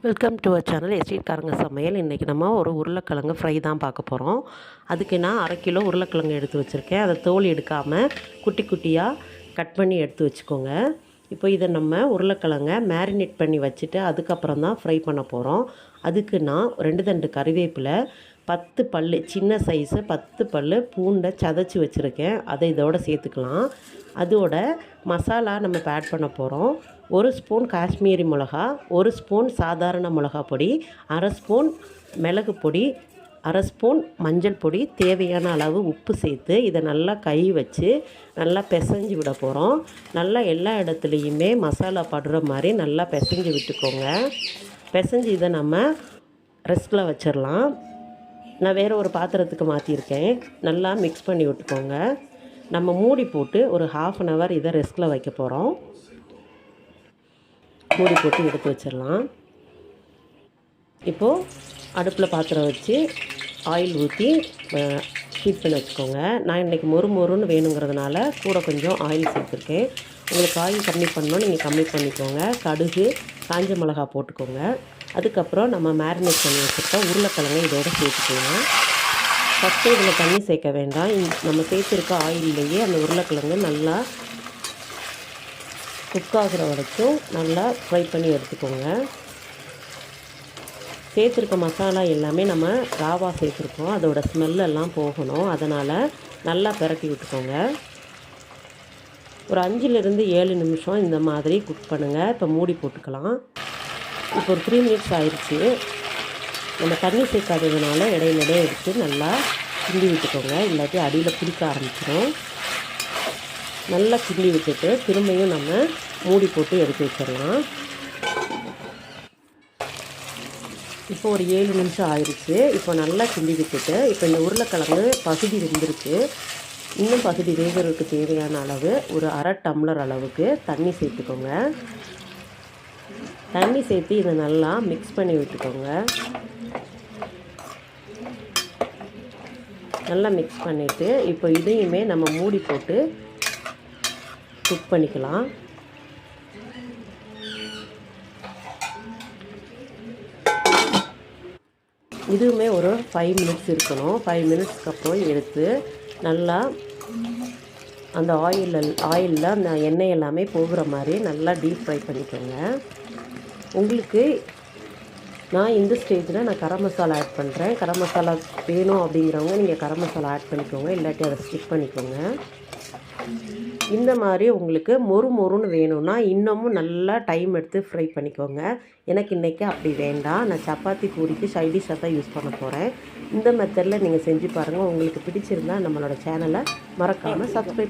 Welcome to our channel எஸ்டேட்காரங்க சமையல். இன்றைக்கி நம்ம ஒரு உருளைக்கிழங்கு ஃப்ரை தான் பார்க்க போகிறோம். அதுக்கு நான் 1/2 கிலோ உருளைக்கிழங்கு எடுத்து வச்சுருக்கேன். அதை தோல் எடுக்காமல் குட்டி குட்டியாக கட் பண்ணி எடுத்து வச்சுக்கோங்க. இப்போ இதை நம்ம உருளைக்கிழங்கை மேரினேட் பண்ணி வச்சுட்டு அதுக்கப்புறம் தான் ஃப்ரை பண்ண போகிறோம். அதுக்கு நான் 2 தண்டு கறிவேப்பிலை, 10 பல் சின்ன சைஸு 10 பல் பூண்டை சதைச்சி வச்சுருக்கேன். அதை இதோட சேர்த்துக்கலாம். அதோட மசாலா நம்ம இப்போ ஆட் பண்ண போகிறோம். 1 ஸ்பூன் காஷ்மீரி மிளகா, 1 ஸ்பூன் சாதாரண மிளகா பொடி, 1/2 ஸ்பூன் மிளகு பொடி, 1/2 ஸ்பூன் மஞ்சள் பொடி, தேவையான அளவு உப்பு சேர்த்து இதை நல்லா கை வச்சு நல்லா பிசைஞ்சு விட போகிறோம். நல்லா எல்லா இடத்துலையுமே மசாலா படுற மாதிரி நல்லா பிசைஞ்சு விட்டுக்கோங்க. பிசைஞ்சு இதை நம்ம ரெஸ்ட்டில் வச்சிடலாம். நான் வேறு ஒரு பாத்திரத்துக்கு மாற்றிருக்கேன். நல்லா மிக்ஸ் பண்ணி விட்டுக்கோங்க. நம்ம மூடி போட்டு ஒரு 1/2 அன் ஹவர் இதை ரெஸ்ட்டில் வைக்க போகிறோம். மூடி போட்டு எடுத்து வச்சிடலாம். இப்போது அடுப்பில் பாத்திரம் வச்சு ஆயில் ஊற்றி ஹீட் பண்ணி வச்சுக்கோங்க. நான் இன்றைக்கி மொறுன்னு வேணுங்கிறதுனால கூட கொஞ்சம் ஆயில் சேர்த்துருக்கேன். உங்களுக்கு ஆயில் கம்மி பண்ணணும், நீங்கள் கம்மி பண்ணிக்கோங்க. கடுகு, காஞ்ச மிளகா போட்டுக்கோங்க. அதுக்கப்புறம் நம்ம மேரினேட் பண்ணி வச்சுருக்க உருளைக்கிழங்கு இதோடு சேர்த்துக்கோங்க. ஃபஸ்ட்டு இதில் தண்ணி சேர்க்க வேண்டாம். நம்ம சேர்த்துருக்க ஆயில்லையே அந்த உருளைக்கிழங்கு நல்லா குக் ஆகிற வரைக்கும் நல்லா ஃப்ரை பண்ணி எடுத்துக்கோங்க. சேர்த்துருக்க மசாலா எல்லாமே நம்ம ராவாக சேர்த்துருக்கோம். அதோட ஸ்மெல்லெல்லாம் போகணும். அதனால் நல்லா பிரட்டி விட்டுக்கோங்க. ஒரு 5லிருந்து 7 நிமிஷம் இந்த மாதிரி குக் பண்ணுங்கள். இப்போ மூடி போட்டுக்கலாம். இப்போ ஒரு 3 மினிட்ஸ் ஆயிடுச்சு. நம்ம தண்ணி சேர்க்காததுனால இடையிலே எடுத்து நல்லா கிண்டி விட்டுக்கோங்க. இல்லாட்டி அடியில் பிடிக்க ஆரம்பிச்சிடும். நல்லா கிண்டி விட்டுட்டு திரும்பியும் நம்ம மூடி போட்டு எடுத்து வச்சிடலாம். இப்போ ஒரு 7 நிமிஷம் ஆயிடுச்சு. இப்போ நல்லா கிண்டி விட்டுட்டு இப்போ இந்த உருளைக்கிழங்கு பகுதி வெந்திருக்கு. இன்னும் பகுதி வேகிறதுக்கு தேவையான அளவு ஒரு 1/2 டம்ளர் அளவுக்கு தண்ணி சேர்த்துக்கோங்க. தண்ணி சேர்த்து இதை நல்லா மிக்ஸ் பண்ணி விட்டுக்கோங்க. நல்லா மிக்ஸ் பண்ணிவிட்டு இப்போ இதையுமே நம்ம மூடி போட்டு குக் பண்ணிக்கலாம். இதுவுமே ஒரு 5 மினிட்ஸ் இருக்கணும். 5 மினிட்ஸ்க்கு அப்புறம் எடுத்து நல்லா அந்த ஆயிலில் அந்த எண்ணெய் எல்லாமே போகிற மாதிரி நல்லா டீப் ஃப்ரை பண்ணிக்கோங்க. உங்களுக்கு நான் இந்த ஸ்டேஜில் நான் கரம் மசாலா ஆட் பண்ணுறேன். கரம் மசாலா வேணும் அப்படிங்கிறவங்க நீங்கள் கரம் மசாலா ஆட் பண்ணிக்கோங்க. இல்லாட்டி அதை ஸ்கிப் பண்ணிக்கோங்க. இந்த மாதிரி உங்களுக்கு மொறுன்னு வேணும்னா இன்னமும் நல்லா டைம் எடுத்து ஃப்ரை பண்ணிக்கோங்க. எனக்கு இன்றைக்கி அப்படி வேண்டாம். நான் சப்பாத்தி பூரிக்கு சைடிஷாக தான் யூஸ் பண்ண போகிறேன். இந்த மெத்தடில் நீங்கள் செஞ்சு பாருங்கள். உங்களுக்கு பிடிச்சிருந்தால் நம்மளோட சேனலை மறக்காமல் சப்ஸ்கிரைப்